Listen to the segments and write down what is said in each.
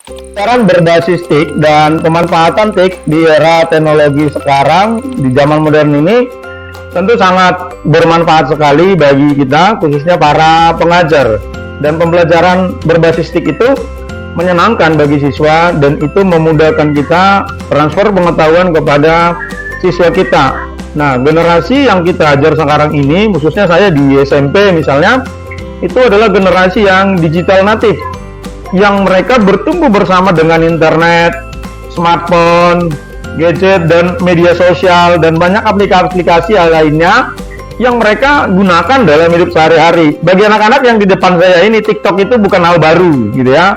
Pembelajaran berbasis TIK dan pemanfaatan TIK di era teknologi sekarang, di zaman modern ini, tentu sangat bermanfaat sekali bagi kita, khususnya para pengajar. Dan pembelajaran berbasis TIK itu menyenangkan bagi siswa dan itu memudahkan kita transfer pengetahuan kepada siswa kita. Nah, generasi yang kita ajar sekarang ini, khususnya saya di SMP misalnya, itu adalah generasi yang digital native, yang mereka bertumbuh bersama dengan internet, smartphone, gadget, dan media sosial, dan banyak aplikasi lainnya yang mereka gunakan dalam hidup sehari-hari. Bagi anak-anak yang di depan saya ini, TikTok itu bukan hal baru, gitu ya.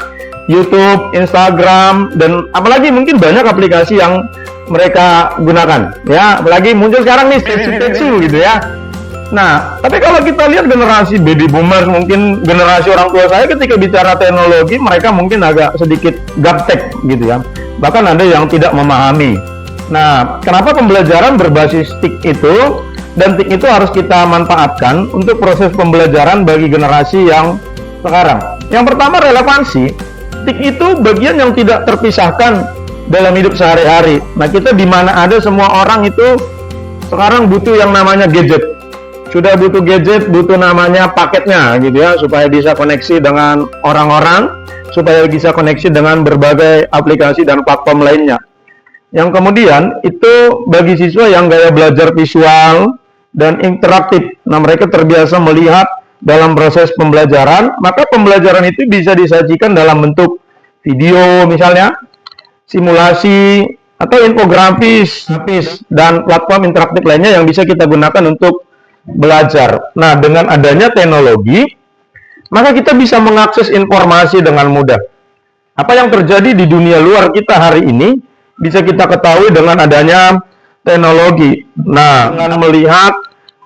YouTube, Instagram, dan apalagi mungkin banyak aplikasi yang mereka gunakan, ya. Apalagi muncul sekarang nih, Tetsu, gitu ya. Nah, tapi kalau kita lihat generasi baby boomers, mungkin generasi orang tua saya ketika bicara teknologi, mereka mungkin agak sedikit gaptek gitu ya. Bahkan ada yang tidak memahami. Nah, kenapa pembelajaran berbasis TIK itu dan TIK itu harus kita manfaatkan untuk proses pembelajaran bagi generasi yang sekarang? Yang pertama, relevansi. TIK itu bagian yang tidak terpisahkan dalam hidup sehari-hari. Nah, kita di mana ada, semua orang itu sekarang butuh yang namanya gadget. Sudah butuh gadget, butuh namanya paketnya gitu ya, supaya bisa koneksi dengan orang-orang, supaya bisa koneksi dengan berbagai aplikasi dan platform lainnya. Yang kemudian itu bagi siswa yang gaya belajar visual dan interaktif. Nah, mereka terbiasa melihat dalam proses pembelajaran, maka pembelajaran itu bisa disajikan dalam bentuk video misalnya, simulasi, atau infografis, dan platform interaktif lainnya yang bisa kita gunakan untuk belajar. Nah, dengan adanya teknologi, maka kita bisa mengakses informasi dengan mudah. Apa yang terjadi di dunia luar kita hari ini bisa kita ketahui dengan adanya teknologi. Nah, dengan melihat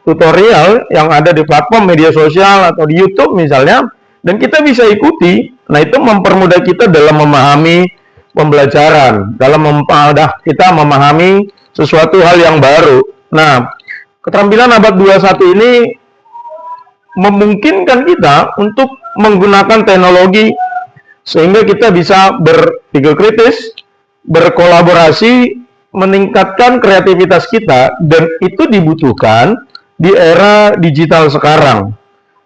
tutorial yang ada di platform media sosial atau di YouTube misalnya, dan kita bisa ikuti. Nah, itu mempermudah kita dalam memahami pembelajaran, dalam mempermudah kita memahami sesuatu hal yang baru. Nah, keterampilan abad 21 ini memungkinkan kita untuk menggunakan teknologi sehingga kita bisa berpikir kritis, berkolaborasi, meningkatkan kreativitas kita, dan itu dibutuhkan di era digital sekarang.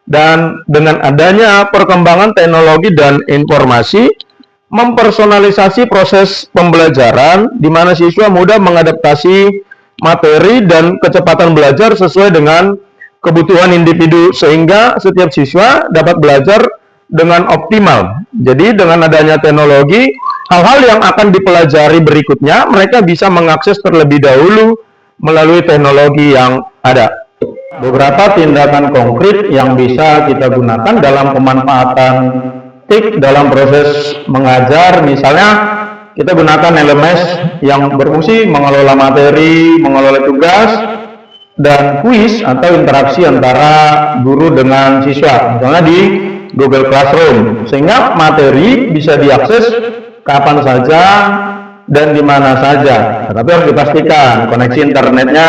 Dan dengan adanya perkembangan teknologi dan informasi, mempersonalisasi proses pembelajaran di mana siswa mudah mengadaptasi materi dan kecepatan belajar sesuai dengan kebutuhan individu sehingga setiap siswa dapat belajar dengan optimal. Jadi dengan adanya teknologi, hal-hal yang akan dipelajari berikutnya mereka bisa mengakses terlebih dahulu melalui teknologi yang ada. Beberapa tindakan konkret yang bisa kita gunakan dalam pemanfaatan TIK dalam proses mengajar, misalnya kita gunakan LMS yang berfungsi mengelola materi, mengelola tugas, dan kuis atau interaksi antara guru dengan siswa, misalnya di Google Classroom, sehingga materi bisa diakses kapan saja dan di mana saja. Tapi harus dipastikan koneksi internetnya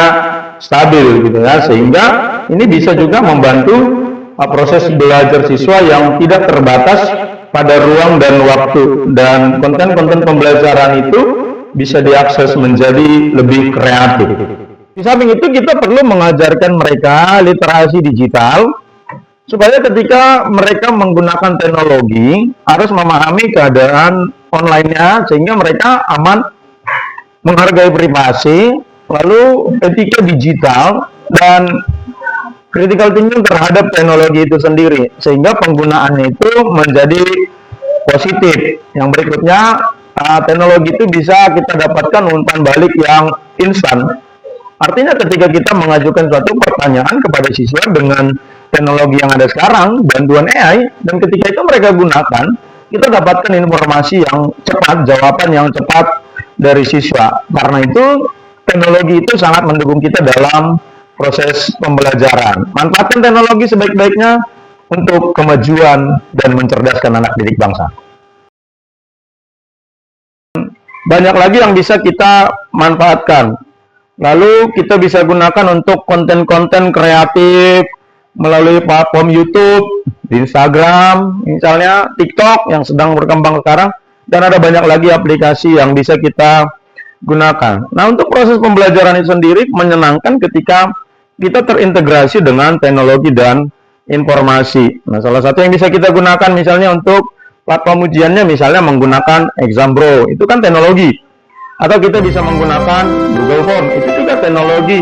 stabil, gitu ya, sehingga ini bisa juga membantu proses belajar siswa yang tidak terbatas pada ruang dan waktu, dan konten-konten pembelajaran itu bisa diakses menjadi lebih kreatif. Di samping itu kita perlu mengajarkan mereka literasi digital supaya ketika mereka menggunakan teknologi harus memahami keadaan online-nya sehingga mereka aman, menghargai privasi, lalu etika digital, dan critical thinking terhadap teknologi itu sendiri sehingga penggunaannya itu menjadi positif. Yang berikutnya, teknologi itu bisa kita dapatkan umpan balik yang instan. Artinya ketika kita mengajukan suatu pertanyaan kepada siswa dengan teknologi yang ada sekarang, bantuan AI, dan ketika itu mereka gunakan, kita dapatkan informasi yang cepat, jawaban yang cepat dari siswa. Karena itu teknologi itu sangat mendukung kita dalam proses pembelajaran. Manfaatkan teknologi sebaik-baiknya untuk kemajuan dan mencerdaskan anak didik bangsa. Banyak lagi yang bisa kita manfaatkan. Lalu kita bisa gunakan untuk konten-konten kreatif melalui platform YouTube, di Instagram, misalnya TikTok yang sedang berkembang sekarang, dan ada banyak lagi aplikasi yang bisa kita gunakan. Nah, untuk proses pembelajaran itu sendiri menyenangkan ketika kita terintegrasi dengan teknologi dan informasi. Nah, salah satu yang bisa kita gunakan misalnya untuk platform ujiannya misalnya menggunakan Exambro, itu kan teknologi. Atau kita bisa menggunakan Google Form, itu juga teknologi.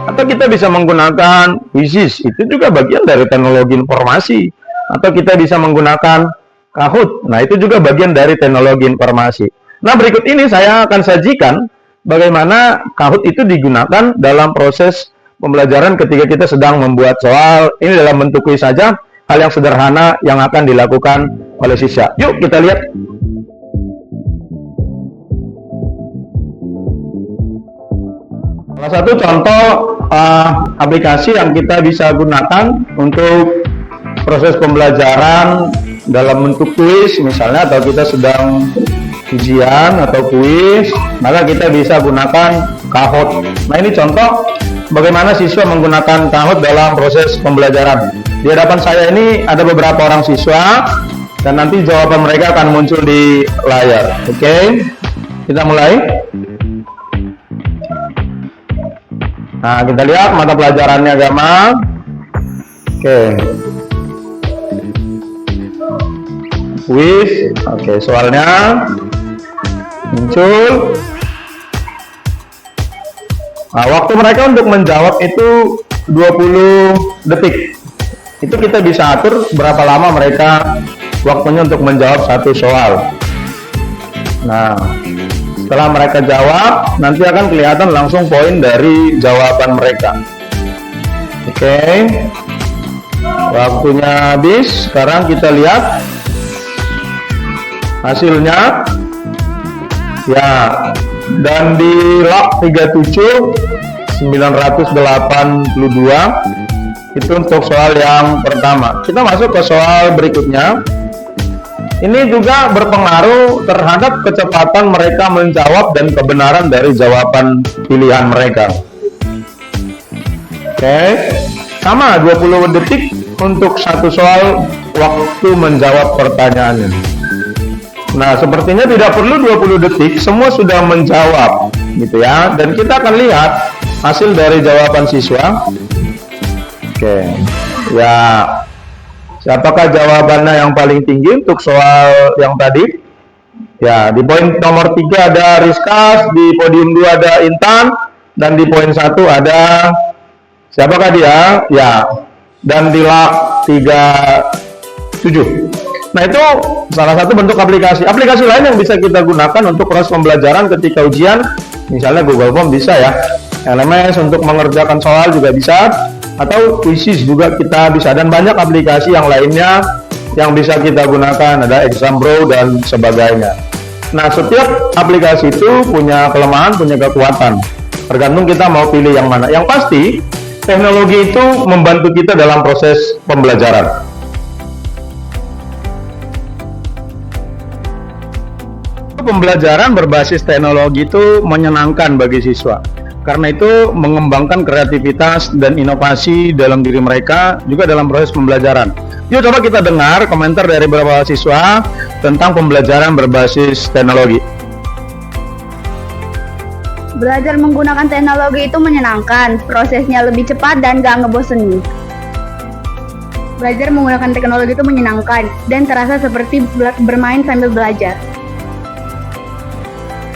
Atau kita bisa menggunakan Quizzes, itu juga bagian dari teknologi informasi. Atau kita bisa menggunakan Kahoot, nah itu juga bagian dari teknologi informasi. Nah, berikut ini saya akan sajikan bagaimana Kahoot itu digunakan dalam proses pembelajaran ketika kita sedang membuat soal. Ini dalam bentuk kuis saja, hal yang sederhana yang akan dilakukan oleh siswa. Yuk kita lihat. Salah satu contoh aplikasi yang kita bisa gunakan untuk proses pembelajaran dalam bentuk kuis misalnya, atau kita sedang ujian atau kuis, maka kita bisa gunakan Kahoot. Nah, ini contoh bagaimana siswa menggunakan Kahoot dalam proses pembelajaran. Di hadapan saya ini ada beberapa orang siswa dan nanti jawaban mereka akan muncul di layar. Oke, kita mulai. Nah, kita lihat mata pelajarannya agama. Oke. Kuis. Oke, soalnya muncul. Nah, waktu mereka untuk menjawab itu 20 detik. Itu kita bisa atur berapa lama mereka waktunya untuk menjawab satu soal. Nah, setelah mereka jawab, nanti akan kelihatan langsung poin dari jawaban mereka. Oke. Waktunya habis. Sekarang kita lihat hasilnya. Ya, dan di log 37 982 itu untuk soal yang pertama. Kita masuk ke soal berikutnya. Ini juga berpengaruh terhadap kecepatan mereka menjawab dan kebenaran dari jawaban pilihan mereka. Oke, sama 20 detik untuk satu soal waktu menjawab pertanyaannya. Nah, sepertinya tidak perlu 20 detik, semua sudah menjawab, gitu ya. Dan kita akan lihat hasil dari jawaban siswa. Oke, ya, siapakah jawabannya yang paling tinggi untuk soal yang tadi? Ya, di poin nomor 3 ada Rizkas, di podium 2 ada Intan, dan di poin 1 ada siapakah dia? Ya, dan di log 37. Nah, itu salah satu bentuk aplikasi. Aplikasi lain yang bisa kita gunakan untuk proses pembelajaran ketika ujian, misalnya Google Form bisa ya, LMS untuk mengerjakan soal juga bisa, atau Quizzes juga kita bisa, dan banyak aplikasi yang lainnya yang bisa kita gunakan, ada Exambro dan sebagainya. Nah, setiap aplikasi itu punya kelemahan, punya kekuatan, tergantung kita mau pilih yang mana. Yang pasti, teknologi itu membantu kita dalam proses pembelajaran. Pembelajaran berbasis teknologi itu menyenangkan bagi siswa. Karena itu mengembangkan kreativitas dan inovasi dalam diri mereka juga dalam proses pembelajaran. Yuk coba kita dengar komentar dari beberapa siswa tentang pembelajaran berbasis teknologi. Belajar menggunakan teknologi itu menyenangkan, prosesnya lebih cepat dan gak ngebosenin. Belajar menggunakan teknologi itu menyenangkan dan terasa seperti bermain sambil belajar.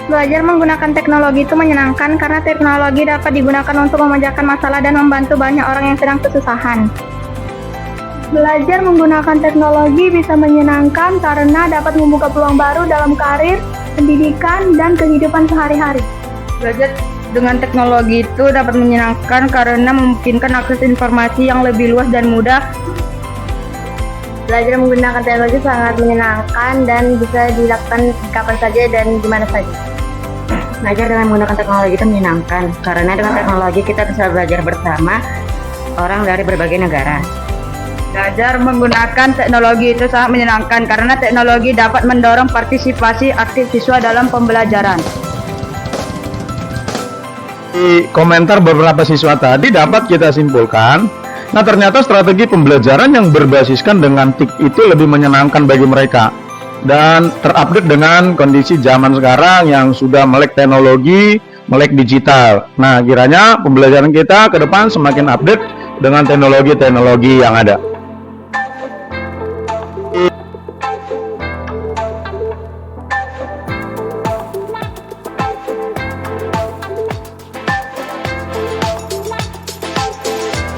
Belajar menggunakan teknologi itu menyenangkan karena teknologi dapat digunakan untuk memecahkan masalah dan membantu banyak orang yang sedang kesusahan. Belajar menggunakan teknologi bisa menyenangkan karena dapat membuka peluang baru dalam karir, pendidikan, dan kehidupan sehari-hari. Belajar dengan teknologi itu dapat menyenangkan karena memungkinkan akses informasi yang lebih luas dan mudah. Belajar menggunakan teknologi sangat menyenangkan dan bisa dilakukan kapan saja dan di mana saja. Belajar dengan menggunakan teknologi itu menyenangkan karena dengan teknologi kita bisa belajar bersama orang dari berbagai negara. Belajar menggunakan teknologi itu sangat menyenangkan karena teknologi dapat mendorong partisipasi aktif siswa dalam pembelajaran. Di komentar beberapa siswa tadi dapat kita simpulkan, nah ternyata strategi pembelajaran yang berbasiskan dengan TIK itu lebih menyenangkan bagi mereka. dan terupdate dengan kondisi zaman sekarang yang sudah melek teknologi, melek digital. Nah, kiranya pembelajaran kita ke depan semakin update dengan teknologi-teknologi yang ada.